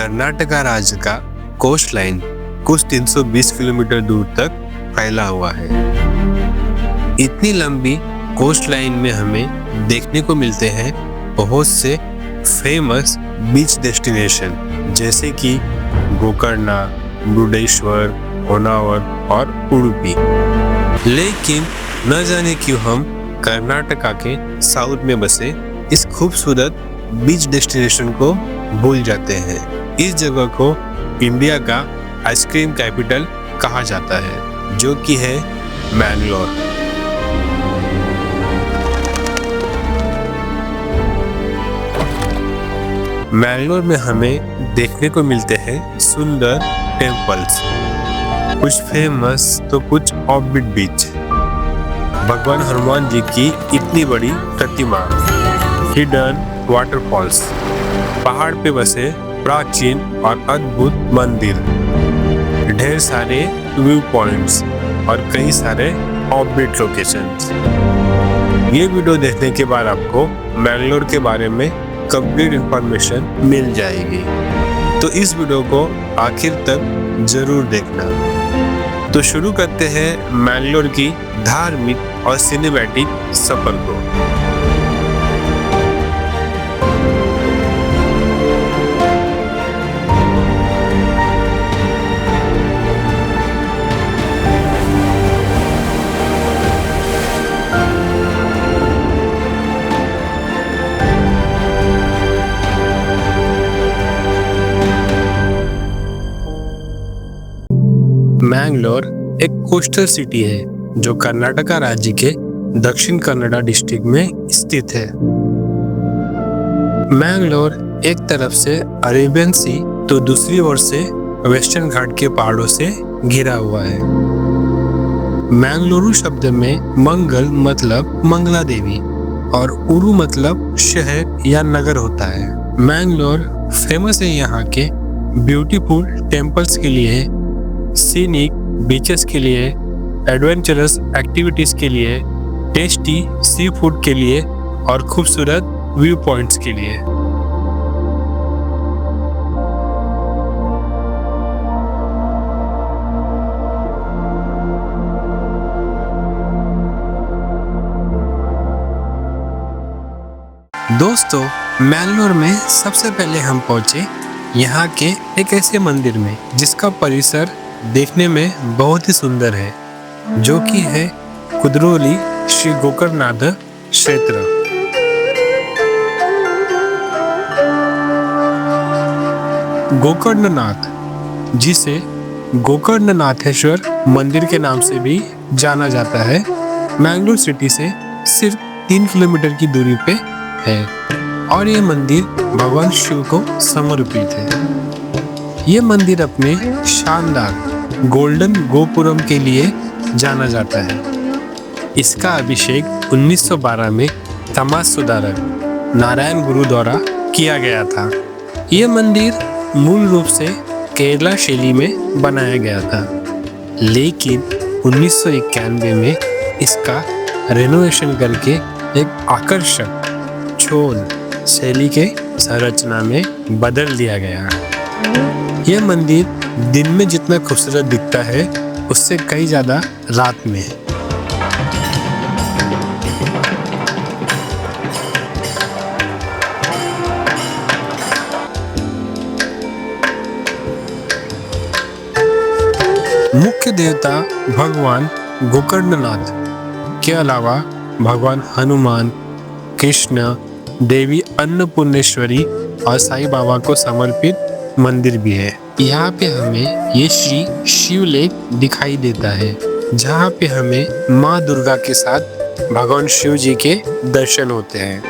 कर्नाटका राज्य का coast line कुछ 320 किलोमीटर दूर तक फैला हुआ है। इतनी लंबी कोस्ट लाइन में हमें देखने को मिलते हैं बहुत से फेमस बीच डेस्टिनेशन जैसे कि गोकर्ण, मुरुडेश्वर, होन्नावर और उडुपी। लेकिन न जाने क्यों हम कर्नाटका के साउथ में बसे इस खूबसूरत बीच डेस्टिनेशन को भूल जाते हैं। इस जगह को इंडिया का आइसक्रीम कैपिटल कहा जाता है, जो कि है मैंगलोर। मैंगलोर में हमें देखने को मिलते हैं सुंदर टेम्पल्स, कुछ फेमस तो कुछ ऑफबीट बीच, भगवान हनुमान जी की इतनी बड़ी प्रतिमा, हिडन वाटरफॉल्स, पहाड़ पे बसे प्राचीन और अद्भुत मंदिर, ढेर सारे व्यू पॉइंट्स और कई सारे ऑफबीट लोकेशंस। ये वीडियो देखने के बाद आपको मैंगलोर के बारे में कंप्लीट इंफॉर्मेशन मिल जाएगी, तो इस वीडियो को आखिर तक जरूर देखना। तो शुरू करते हैं मैंगलोर की धार्मिक और सिनेमैटिक सफर को। मैंगलोर एक कोस्टल सिटी है जो कर्नाटका राज्य के दक्षिण कन्नड़ा डिस्ट्रिक्ट में स्थित है। मैंगलोर एक तरफ से अरेबियन सी तो दूसरी ओर से वेस्टर्न घाट के पहाड़ों से घिरा हुआ है। मैंगलुरु शब्द में मंगल मतलब मंगला देवी और उरु मतलब शहर या नगर होता है। मैंगलोर फेमस है यहाँ के ब्यूटीफुल टेम्पल्स के लिए, सीनिक बीचेस के लिए, एडवेंचरस एक्टिविटीज के लिए, टेस्टी सी फूड के लिए और खूबसूरत व्यू पॉइंट्स के लिए। दोस्तों, मैंगलोर में सबसे पहले हम पहुंचे यहाँ के एक ऐसे मंदिर में जिसका परिसर देखने में बहुत ही सुंदर है, जो कि है कुद्रोली श्री गोकर्णनाथ क्षेत्र। गोकर्णनाथ, जिसे गोकर्णनाथेश्वर मंदिर के नाम से भी जाना जाता है, मैंगलोर सिटी से सिर्फ 3 किलोमीटर की दूरी पे है और ये मंदिर भगवान शिव को समर्पित है। ये मंदिर अपने शानदार गोल्डन गोपुरम के लिए जाना जाता है। इसका अभिषेक 1912 में समाज सुधारक नारायण गुरु द्वारा किया गया था। ये मंदिर मूल रूप से केरला शैली में बनाया गया था, लेकिन 1991 में इसका रेनोवेशन करके एक आकर्षक चोल शैली के संरचना में बदल दिया गया। यह मंदिर दिन में जितना खूबसूरत दिखता है उससे कई ज्यादा रात में है। मुख्य देवता भगवान गोकर्णनाथ के अलावा भगवान हनुमान, कृष्ण, देवी अन्नपूर्णेश्वरी और साईं बाबा को समर्पित मंदिर भी है। यहाँ पे हमें ये श्री शिवलेख दिखाई देता है, जहाँ पे हमें माँ दुर्गा के साथ भगवान शिव जी के दर्शन होते हैं।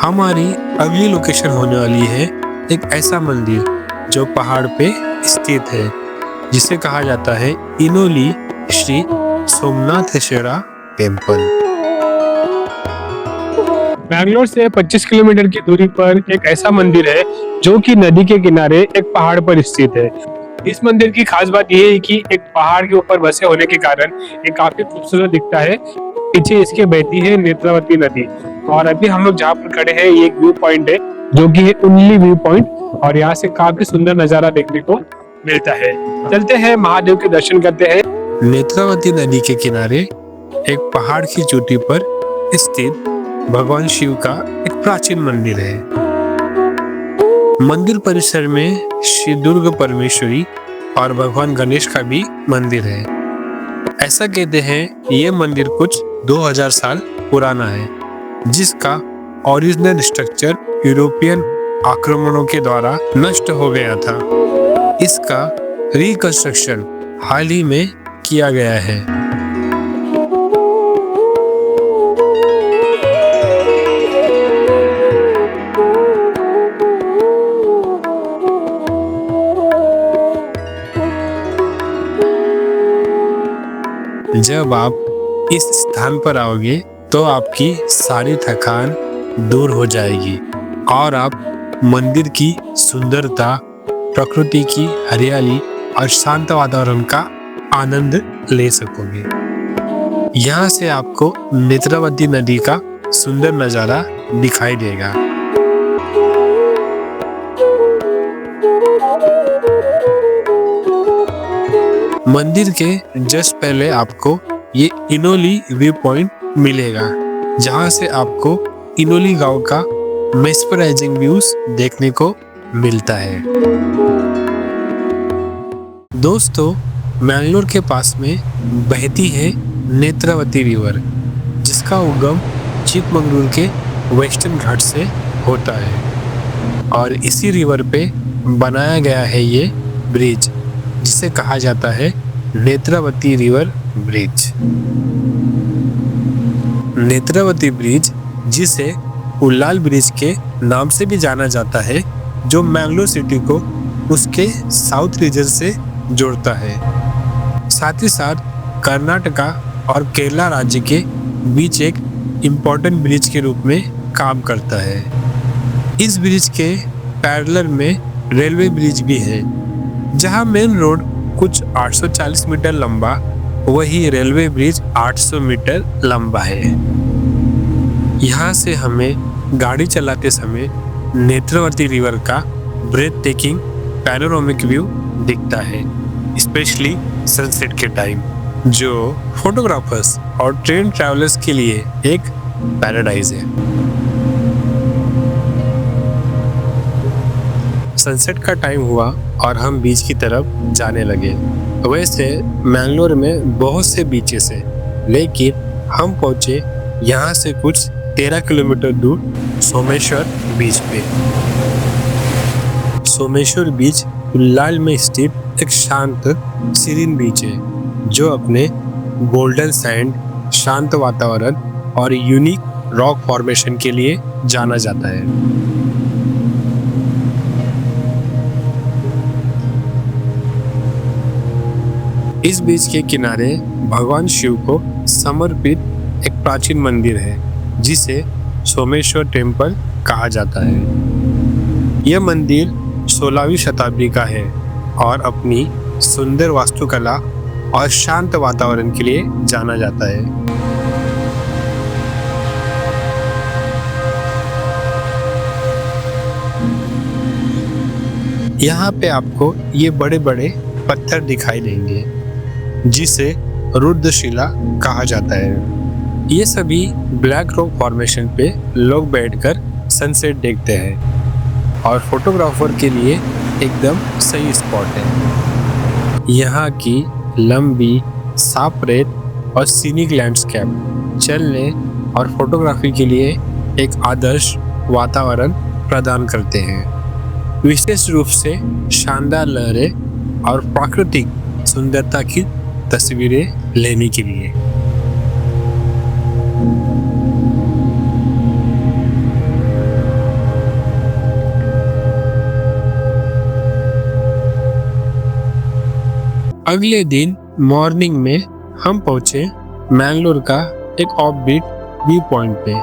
हमारी अगली लोकेशन होने वाली है एक ऐसा मंदिर जो पहाड़ पे स्थित है, जिसे कहा जाता है इनोली श्री सोमनाथेश्वरा टेम्पल। मैंगलोर से 25 किलोमीटर की दूरी पर एक ऐसा मंदिर है जो कि नदी के किनारे एक पहाड़ पर स्थित है। इस मंदिर की खास बात यह है कि एक पहाड़ के ऊपर बसे होने के कारण ये काफी खूबसूरत दिखता है। पीछे इसके बहती है नेत्रावती नदी और अभी हम लोग जहाँ पर खड़े हैं ये एक व्यू पॉइंट है जो कि है उनली व्यू पॉइंट, और यहाँ से काफी सुंदर नजारा देखने को मिलता है। चलते हैं महादेव के दर्शन करते हैं। नेत्रावती नदी के किनारे एक पहाड़ की चोटी पर स्थित भगवान शिव का एक प्राचीन मंदिर है। मंदिर परिसर में श्री दुर्गा परमेश्वरी और भगवान गणेश का भी मंदिर है। ऐसा कहते हैं ये मंदिर कुछ 2000 साल पुराना है, जिसका ओरिजिनल स्ट्रक्चर यूरोपियन आक्रमणों के द्वारा नष्ट हो गया था। इसका रिकंस्ट्रक्शन हाल ही में किया गया है। जब आप इस स्थान पर आओगे तो आपकी सारी थकान दूर हो जाएगी और आप मंदिर की सुंदरता, प्रकृति की हरियाली और शांत वातावरण का आनंद ले सकोगे। यहाँ से आपको नेत्रावती नदी का सुंदर नजारा दिखाई देगा। मंदिर के जस्ट पहले आपको ये इनोली व्यू पॉइंट मिलेगा, जहां से आपको इनोली गांव का मेस्मराइजिंग व्यूज देखने को मिलता है। दोस्तों, मैंगलोर के पास में बहती है नेत्रावती रिवर, जिसका उगम चिकमंगलुरु के वेस्टर्न घाट से होता है और इसी रिवर पे बनाया गया है ये ब्रिज, जिसे कहा जाता है Netravati river bridge. Netravati bridge, जिसे उल्लाल ब्रिज के नाम से भी जाना जाता है, जो मैंगलोर सिटी को उसके साउथ रीजन से जोड़ता है। साथ ही साथ कर्नाटका और केरला राज्य के बीच एक इम्पोर्टेंट ब्रिज के रूप में काम करता है। इस ब्रिज के पैरेलल में रेलवे ब्रिज भी है, जहां मेन रोड कुछ 840 मीटर लंबा, वही रेलवे ब्रिज 800 मीटर लंबा है। यहाँ से हमें गाड़ी चलाते समय नेत्रावती रिवर का ब्रेथ टेकिंग पैनोरामिक व्यू दिखता है, स्पेशली सनसेट के टाइम, जो फोटोग्राफर्स और ट्रेन ट्रैवलर्स के लिए एक पैराडाइज है। सनसेट का टाइम हुआ और हम बीच की तरफ जाने लगे। वैसे मैंगलोर में बहुत से बीचेस हैं, लेकिन हम पहुंचे यहाँ से कुछ 13 किलोमीटर दूर सोमेश्वर बीच पे। सोमेश्वर बीच उल्लाल में स्थित एक शांत सीरीन बीच है, जो अपने गोल्डन सैंड, शांत वातावरण और यूनिक रॉक फॉर्मेशन के लिए जाना जाता है। इस बीच के किनारे भगवान शिव को समर्पित एक प्राचीन मंदिर है, जिसे सोमेश्वर टेम्पल कहा जाता है। यह मंदिर 16वीं शताब्दी का है और अपनी सुंदर वास्तुकला और शांत वातावरण के लिए जाना जाता है। यहाँ पे आपको ये बड़े बड़े पत्थर दिखाई देंगे, जिसे रुद्रशिला कहा जाता है। ये सभी ब्लैक रॉक फॉर्मेशन पे लोग बैठकर सनसेट देखते हैं और फोटोग्राफर के लिए एकदम सही स्पॉट है। यहाँ की लंबी, साफ रेत और सीनिक लैंडस्केप चलने और फोटोग्राफी के लिए एक आदर्श वातावरण प्रदान करते हैं, विशेष रूप से शानदार लहरें और प्राकृतिक सुंदरता की तस्वीरें लेने के लिए। अगले दिन मॉर्निंग में हम पहुंचे मैंगलोर का एक ऑफबीट व्यू पॉइंट पे,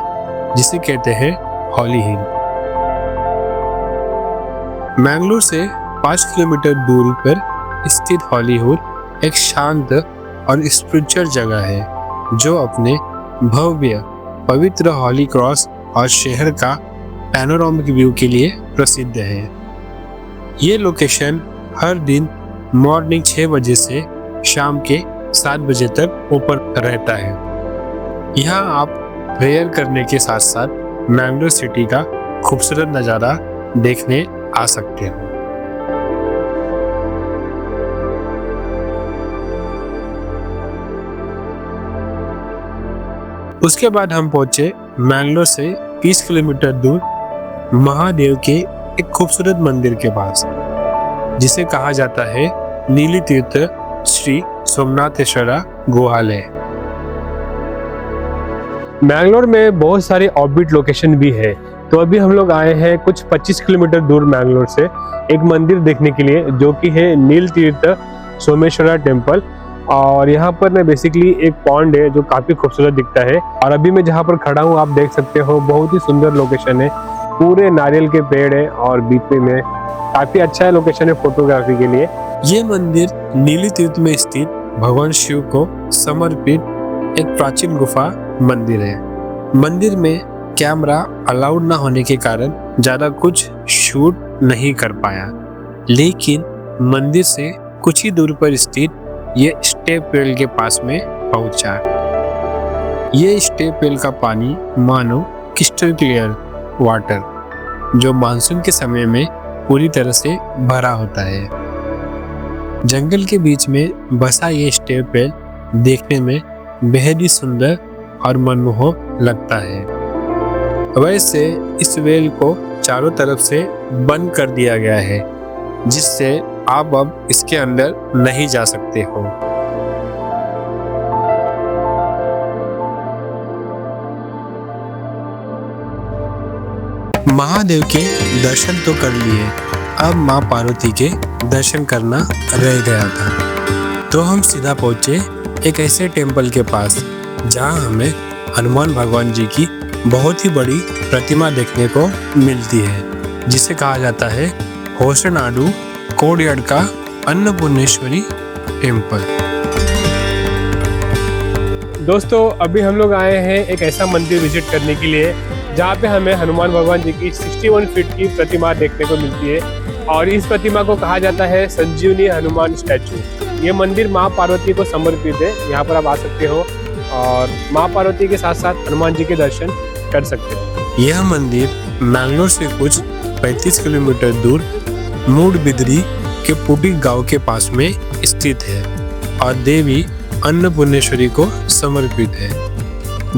जिसे कहते हैं हॉली हिल। मैंगलोर से 5 किलोमीटर दूरी पर स्थित हॉली हिल एक शांत और स्पिरिचुअल जगह है, जो अपने भव्य पवित्र हॉली क्रॉस और शहर का पैनोरामिक व्यू के लिए प्रसिद्ध है। ये लोकेशन हर दिन मॉर्निंग 6 बजे से शाम के 7 बजे तक ओपन रहता है। यहाँ आप प्रेयर करने के साथ साथ मैंगलोर सिटी का खूबसूरत नज़ारा देखने आ सकते हो। उसके बाद हम पहुंचे मैंगलोर से 30 किलोमीटर दूर महादेव के एक खूबसूरत मंदिर के पास, जिसे कहा जाता है नीली तीर्थ श्री सोमनाथेश्वरा गुहालय। मैंगलोर में बहुत सारे ऑफबीट लोकेशन भी है, तो अभी हम लोग आए हैं कुछ 25 किलोमीटर दूर मैंगलोर से एक मंदिर देखने के लिए, जो कि है नील तीर्थ सोमेश्वरा टेम्पल। और यहाँ पर ना बेसिकली एक पॉन्ड है जो काफी खूबसूरत दिखता है। और अभी मैं जहाँ पर खड़ा हूँ आप देख सकते हो, बहुत ही सुंदर लोकेशन है, पूरे नारियल के पेड़ है और बीच में काफी अच्छा है लोकेशन है फोटोग्राफी के लिए। ये मंदिर नीली तीर्थ में स्थित भगवान शिव को समर्पित एक प्राचीन गुफा मंदिर है। मंदिर में कैमरा अलाउड ना होने के कारण ज्यादा कुछ शूट नहीं कर पाया, लेकिन मंदिर से कुछ ही दूर पर स्थित ये स्टेप वेल के पास में पहुंचा। ये स्टेप वेल का पानी मानो क्रिस्टल क्लियर वाटर, जो मानसून के समय में पूरी तरह से भरा होता है। जंगल के बीच में बसा ये स्टेप वेल देखने में बेहद ही सुंदर और मनमोहक लगता है। वैसे इस वेल को चारों तरफ से बंद कर दिया गया है, जिससे आप अब इसके अंदर नहीं जा सकते हो। महादेव के दर्शन तो कर लिए, अब माँ पार्वती के दर्शन करना रह गया था। तो हम सीधा पहुंचे एक ऐसे टेम्पल के पास जहां हमें हनुमान भगवान जी की बहुत ही बड़ी प्रतिमा देखने को मिलती है, जिसे कहा जाता है होसनाडु कोडयार्ड का अन्नपूर्णेश्वरी टेम्पल। दोस्तों अभी हम लोग आए हैं एक ऐसा मंदिर विजिट करने के लिए जहाँ पे हमें हनुमान भगवान जी की 61 फीट की प्रतिमा देखने को मिलती है, और इस प्रतिमा को कहा जाता है संजीवनी हनुमान स्टैचू। ये मंदिर माँ पार्वती को समर्पित है। यहाँ पर आप आ सकते हो और माँ पार्वती के साथ साथ हनुमान जी के दर्शन कर सकते हो। यह मंदिर मैंगलोर से कुछ 35 किलोमीटर दूर मूडबिद्री के पुटी गांव के पास में स्थित है और देवी अन्नपूर्णेश्वरी को समर्पित है।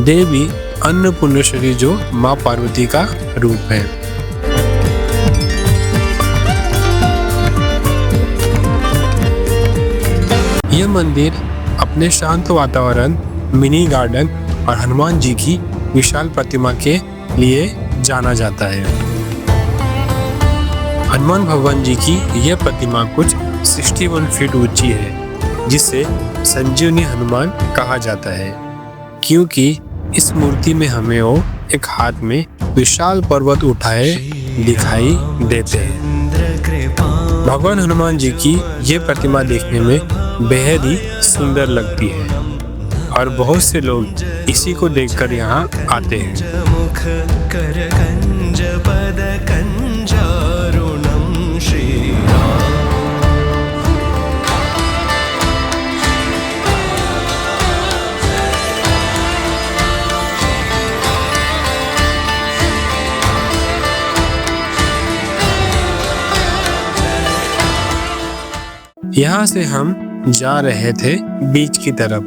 देवी अन्नपूर्णेश्वरी जो माँ पार्वती का रूप है। यह मंदिर अपने शांत वातावरण, मिनी गार्डन और हनुमान जी की विशाल प्रतिमा के लिए जाना जाता है। हनुमान भगवान जी की यह प्रतिमा कुछ 61 फीट ऊंची है, जिसे संजीवनी हनुमान कहा जाता है, क्योंकि इस मूर्ति में हमें वो एक हाथ में विशाल पर्वत उठाए दिखाई देते हैं। भगवान हनुमान जी की ये प्रतिमा देखने में बेहद ही सुंदर लगती है और बहुत से लोग इसी को देखकर यहाँ आते हैं। यहाँ से हम जा रहे थे बीच की तरफ,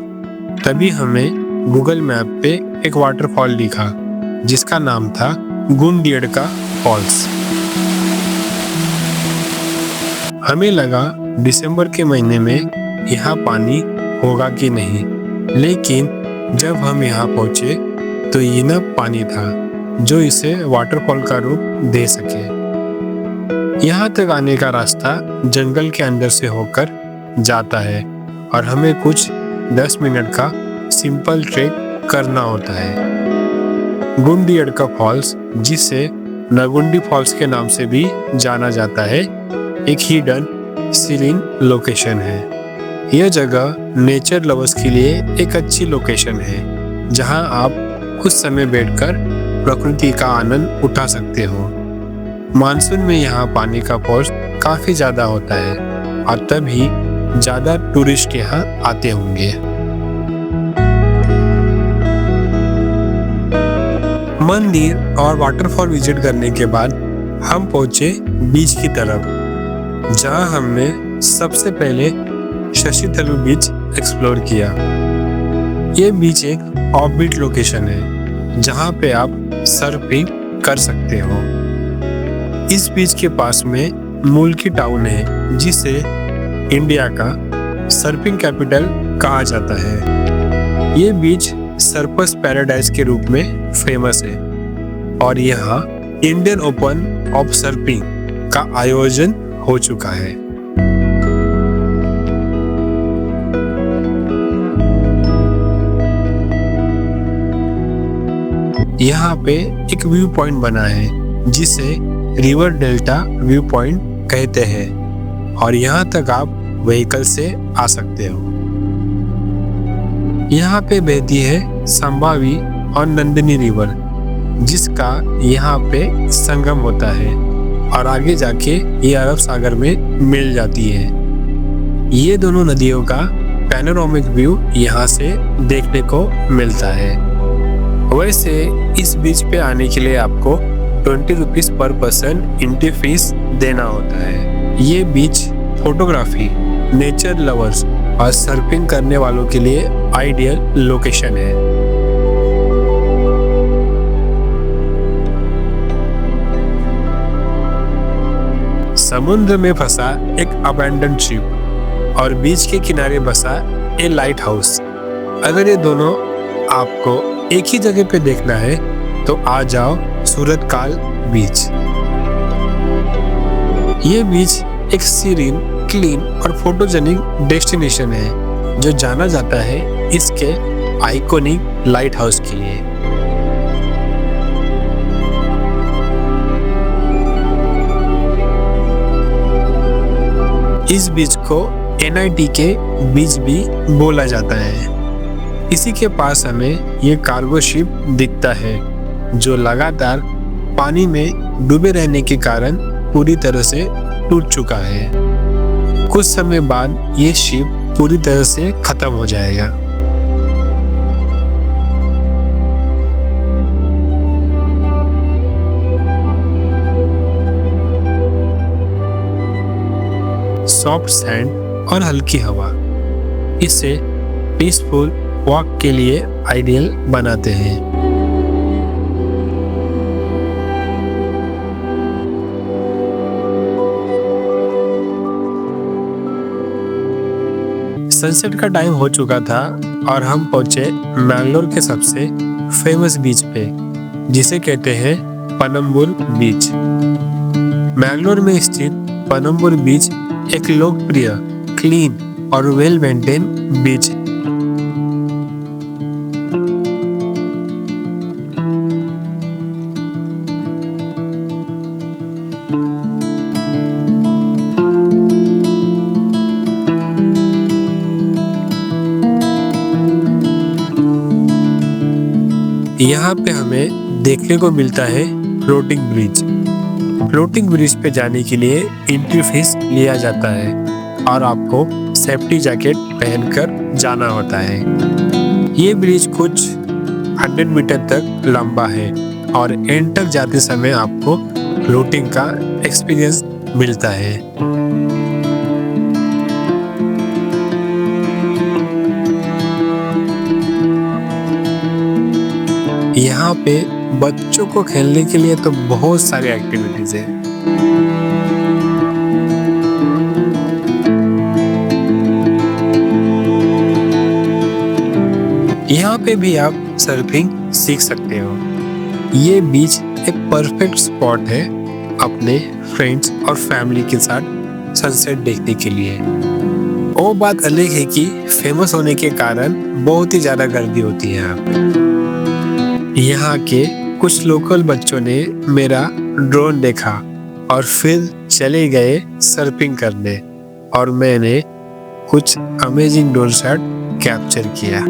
तभी हमें गूगल मैप पे एक वाटरफॉल दिखा जिसका नाम था गुंडियडका फॉल्स। हमें लगा दिसंबर के महीने में यहाँ पानी होगा कि नहीं, लेकिन जब हम यहाँ पहुँचे तो इनफ पानी था जो इसे वाटरफॉल का रूप दे सके। यहाँ तक आने का रास्ता जंगल के अंदर से होकर जाता है और हमें कुछ 10 मिनट का सिंपल ट्रेक करना होता है। गुंडियडका फॉल्स, जिसे नगुंडी फॉल्स के नाम से भी जाना जाता है, एक हिडन सीरीन लोकेशन है। यह जगह नेचर लवर्स के लिए एक अच्छी लोकेशन है, जहां आप कुछ समय बैठकर प्रकृति का आनंद उठा सकते हो। मानसून में यहाँ पानी का फोर्स काफी ज्यादा होता है और तभी ज्यादा टूरिस्ट यहाँ आते होंगे। मंदिर और वाटरफॉल विजिट करने के बाद हम पहुंचे बीच की तरफ, जहां हमने सबसे पहले शशि थरूर बीच एक्सप्लोर किया। ये बीच एक ऑफबीट लोकेशन है जहां पे आप सर्फिंग कर सकते हो। इस बीच के पास में मुल्की टाउन है जिसे इंडिया का सर्फिंग कैपिटल कहा जाता है। ये बीच सर्फर्स पैराडाइज के रूप में फेमस है और यहाँ इंडियन ओपन ऑफ सर्फिंग का आयोजन हो चुका है। यहाँ पे एक व्यू पॉइंट बना है जिसे रिवर डेल्टा व्यू पॉइंट कहते हैं और यहाँ तक आप व्हीकल से आ सकते हो। यहाँ पे बहती है संभावी और नंदिनी रिवर, जिसका यहाँ पे संगम होता है और आगे जाके ये अरब सागर में मिल जाती है। ये दोनों नदियों का पैनोरामिक व्यू यहाँ से देखने को मिलता है। वैसे इस बीच पे आने के लिए आपको 20 rupees per person entry fees देना होता है। ये बीच फोटोग्राफी, नेचर लवर्स और सर्फिंग करने वालों के लिए आइडियल लोकेशन है। समुद्र में फंसा एक अबैंडन्ड शिप और बीच के किनारे बसा ए लाइट हाउस। अगर ये दोनों आपको एक ही जगह पे देखना है तो आ जाओ सूरतकाल बीच। ये बीच एक सीरीन, क्लीन और फोटोजेनिक डेस्टिनेशन है जो जाना जाता है इसके आइकॉनिक लाइट हाउस के लिए। इस बीच को NIT के बीच भी बोला जाता है। इसी के पास हमें ये कार्गो शिप दिखता है जो लगातार पानी में डूबे रहने के कारण पूरी तरह से टूट चुका है। कुछ समय बाद ये शिप पूरी तरह से खत्म हो जाएगा। सॉफ्ट सैंड और हल्की हवा इसे पीसफुल वॉक के लिए आइडियल बनाते हैं। सनसेट का टाइम हो चुका था और हम पहुंचे मैंगलोर के सबसे फेमस बीच पे, जिसे कहते हैं पनम्बुर बीच। मैंगलोर में स्थित पनम्बुर बीच एक लोकप्रिय, क्लीन और वेल मेंटेन बीच है। यहाँ पे हमें देखने को मिलता है फ्लोटिंग ब्रिज। फ्लोटिंग ब्रिज पे जाने के लिए एंट्री फीस लिया जाता है और आपको सेफ्टी जैकेट पहनकर जाना होता है। ये ब्रिज कुछ 100 मीटर तक लंबा है और एंड तक जाते समय आपको फ्लोटिंग का एक्सपीरियंस मिलता है। यहाँ पे बच्चों को खेलने के लिए तो बहुत सारी एक्टिविटीज है। यहाँ पे भी आप सर्फिंग सीख सकते हो। ये बीच एक परफेक्ट स्पॉट है अपने फ्रेंड्स और फैमिली के साथ सनसेट देखने के लिए। वो बात अलग है कि फेमस होने के कारण बहुत ही ज्यादा गर्दी होती है यहाँ पे। यहाँ के कुछ लोकल बच्चों ने मेरा ड्रोन देखा और फिर चले गए सर्फिंग करने और मैंने कुछ अमेजिंग ड्रोन शॉट कैप्चर किया।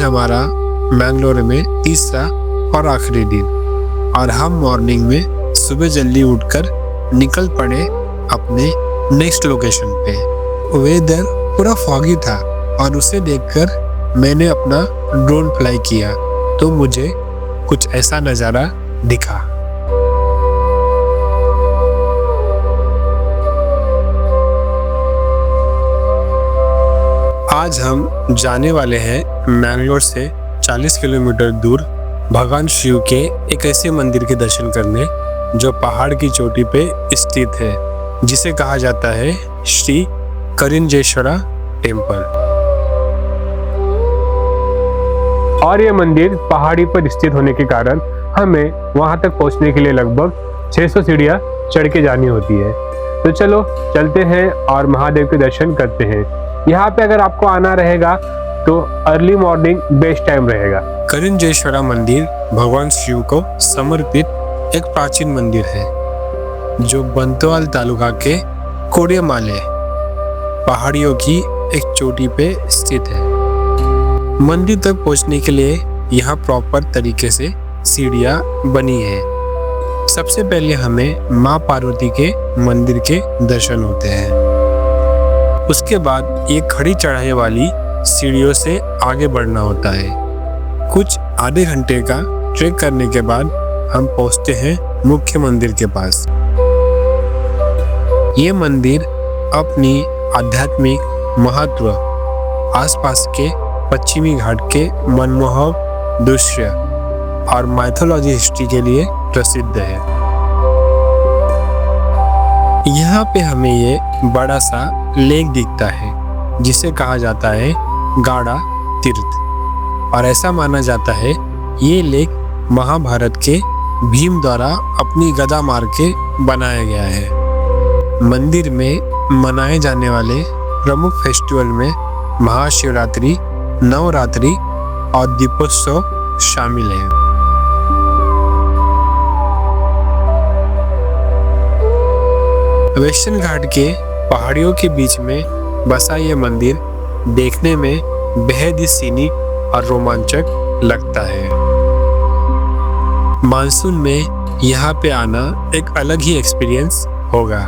आज हमारा मैंगलोर में तीसरा और आखिरी दिन, और हम मॉर्निंग में सुबह जल्दी उठकर निकल पड़े अपने नेक्स्ट लोकेशन पे। वेदर पूरा फॉगी था और उसे देखकर मैंने अपना ड्रोन फ्लाई किया तो मुझे कुछ ऐसा नज़ारा दिखा। आज हम जाने वाले हैं मैंगलोर से 40 किलोमीटर दूर भगवान शिव के एक ऐसे मंदिर के दर्शन करने जो पहाड़ की चोटी पे स्थित है, जिसे कहा जाता है श्री करिंजेश्वरा टेम्पल। और ये मंदिर पहाड़ी पर स्थित होने के कारण हमें वहां तक पहुंचने के लिए लगभग 600 सीढ़ियां चढ़ के जानी होती है। तो चलो चलते हैं और महादेव के दर्शन करते हैं। यहाँ पे अगर आपको आना रहेगा तो अर्ली मॉर्निंग बेस्ट टाइम रहेगा। करिंजेश्वरा मंदिर भगवान शिव को समर्पित एक प्राचीन मंदिर है जो बंतवाल तालुका के कोड़ेमाले पहाड़ियों की एक चोटी पे स्थित है। मंदिर तक पहुंचने के लिए यहाँ प्रॉपर तरीके से सीढ़ियाँ बनी है। सबसे पहले हमें माँ पार्वती के मंदिर के दर्शन होते हैं। उसके बाद एक खड़ी चढ़ाई वाली सीढ़ियों से आगे बढ़ना होता है। कुछ आधे घंटे का ट्रेक करने के बाद हम पहुंचते हैं मुख्य मंदिर के पास। ये मंदिर अपनी आध्यात्मिक महत्व, आसपास के पश्चिमी घाट के मनमोहक दृश्य और माइथोलॉजी हिस्ट्री के लिए प्रसिद्ध है। यहाँ पे हमें ये बड़ा सा लेक दिखता है जिसे कहा जाता है गाड़ा तीर्थ, और ऐसा माना जाता है ये लेक महाभारत के भीम द्वारा अपनी गदा मार के बनाया गया है। मंदिर में मनाए जाने वाले प्रमुख फेस्टिवल में महाशिवरात्रि, नवरात्रि और दीपोत्सव शामिल है। वेस्टर्न घाट के पहाड़ियों के बीच में बसा ये मंदिर देखने में बेहद ही सीनिक और रोमांचक लगता है। मानसून में यहाँ पे आना एक अलग ही एक्सपीरियंस होगा।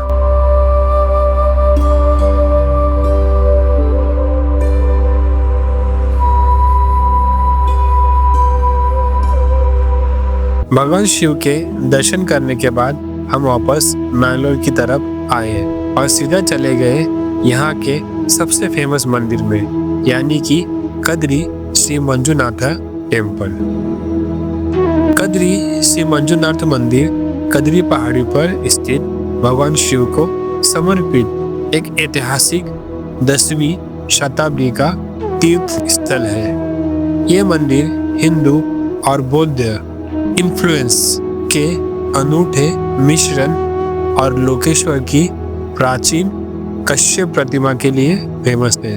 भगवान शिव के दर्शन करने के बाद हम वापस मैंगलोर की तरफ आए और सीधा चले गए यहाँ के सबसे फेमस मंदिर में, यानी कि कद्री श्री मंजुनाथ टेम्पल। कद्री श्री मंजुनाथ मंदिर कद्री पहाड़ी पर स्थित भगवान शिव को समर्पित एक ऐतिहासिक 10वीं शताब्दी का तीर्थ स्थल है। ये मंदिर हिंदू और बौद्ध इन्फ्लुएंस के अनूठे मिश्रण और लोकेश्वर की प्राचीन कश्यप प्रतिमा के लिए फेमस है।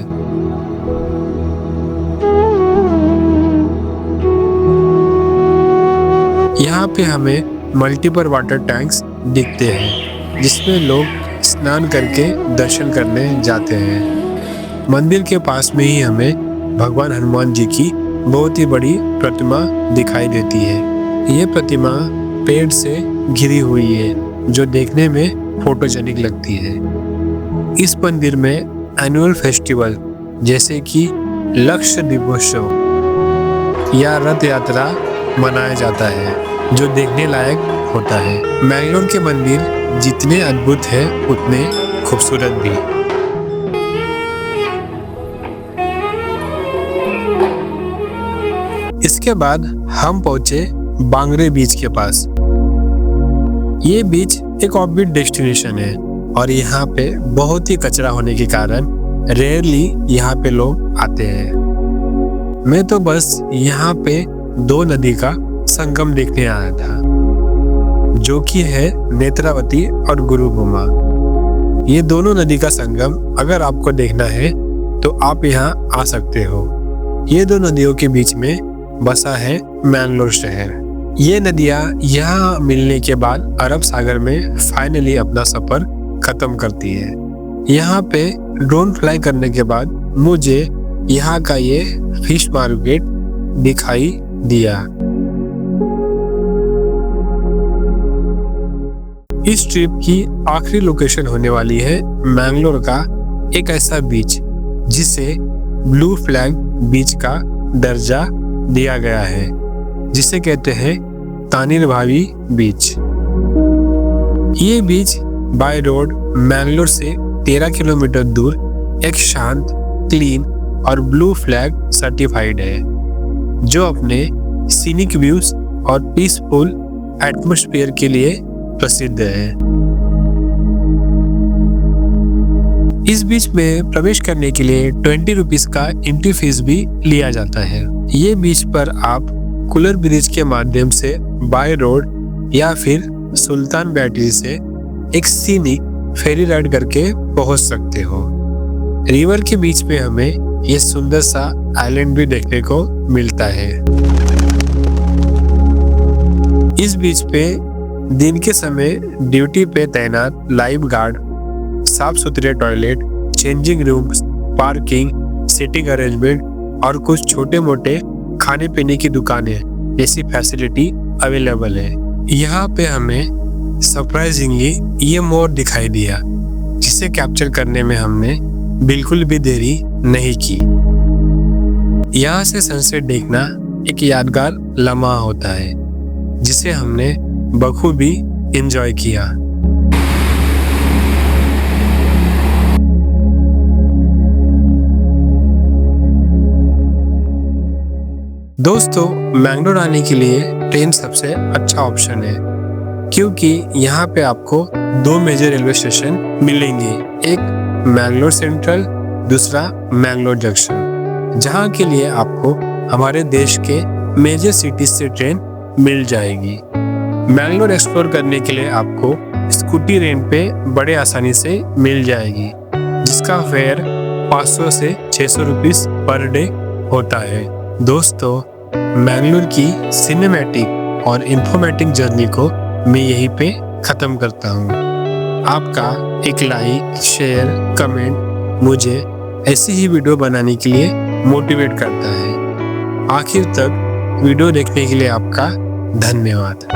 यहाँ पे हमें मल्टीपल वाटर टैंक्स दिखते हैं जिसमें लोग स्नान करके दर्शन करने जाते हैं। मंदिर के पास में ही हमें भगवान हनुमान जी की बहुत ही बड़ी प्रतिमा दिखाई देती है। ये प्रतिमा पेड़ से घिरी हुई है जो देखने में फोटोजेनिक लगती है। इस मंदिर में एनुअल फेस्टिवल जैसे कि लक्ष्य दीपोत्सव या रथ यात्रा मनाया जाता है जो देखने लायक होता है। मैंगलोर के मंदिर जितने अद्भुत है उतने खूबसूरत भी। इसके बाद हम पहुंचे बांगरे बीच के पास। ये बीच एक ऑफबीट डेस्टिनेशन है और यहाँ पे बहुत ही कचरा होने के कारण रेयरली यहाँ पे लोग आते हैं। मैं तो बस यहाँ पे 2 नदी का संगम देखने आया था जो कि है नेत्रावती और गुरुभूमा। ये दोनों नदी का संगम अगर आपको देखना है तो आप यहाँ आ सकते हो। ये 2 नदियों के बीच में बसा है मैंगलोर शहर। ये नदियाँ यहाँ मिलने के बाद अरब सागर में फाइनली अपना सफर खत्म करती है। यहाँ पे ड्रोन फ्लाई करने के बाद मुझे यहाँ का ये फिश मार्केट दिखाई दिया। इस ट्रिप की आखिरी लोकेशन होने वाली है मैंगलोर का एक ऐसा बीच जिसे ब्लू फ्लैग बीच का दर्जा दिया गया है, जिसे कहते हैं तानिरभावी बीच। ये बीच बाय रोड मैंगलोर से 13 किलोमीटर दूर एक शांत, क्लीन और ब्लू फ्लैग सर्टिफाइड है, जो अपने सीनिक व्यूज और पीसफुल एटमॉस्फेयर के लिए प्रसिद्ध है। इस बीच में प्रवेश करने के लिए 20 रुपीज का एंट्री फीस भी लिया जाता है। ये बीच पर आप कुलर ब्रिज के माध्यम से बाय रोड या फिर सुल्तान बैटरी से एक सीनिक फेरी राइड करके पहुंच सकते हो। रिवर के बीच में हमें ये सुंदर सा आइलैंड भी देखने को मिलता है। इस बीच पे दिन के समय ड्यूटी पे तैनात लाइफ गार्ड, साफ सुथरे toilet, changing rooms, parking, seating arrangement और कुछ छोटे मोटे खाने पीने की दुकानें ऐसी फैसिलिटी अवेलेबल है। यहाँ पे हमें सरप्राइजिंगली ये मोर दिखाई दिया, जिसे कैप्चर करने में हमने बिल्कुल भी देरी नहीं की। यहाँ से सनसेट देखना एक यादगार लम्हा होता है, जिसे हमने बखूबी एंजॉय किया। दोस्तों, मैंगलोर आने के लिए ट्रेन सबसे अच्छा ऑप्शन है, क्योंकि यहाँ पे आपको 2 मेजर रेलवे स्टेशन मिलेंगे। एक मैंगलोर सेंट्रल, दूसरा मैंगलोर जंक्शन, जहाँ के लिए आपको हमारे देश के मेजर सिटीज से ट्रेन मिल जाएगी। मैंगलोर एक्सप्लोर करने के लिए आपको स्कूटी रेंट पे बड़े आसानी से मिल जाएगी, जिसका फेयर 500 से 600 रुपीस पर डे होता है। दोस्तों, मैंगलोर की सिनेमैटिक और इंफॉर्मेटिव जर्नी को मैं यहीं पे खत्म करता हूँ। आपका एक लाइक, शेयर, कमेंट मुझे ऐसी ही वीडियो बनाने के लिए मोटिवेट करता है। आखिर तक वीडियो देखने के लिए आपका धन्यवाद।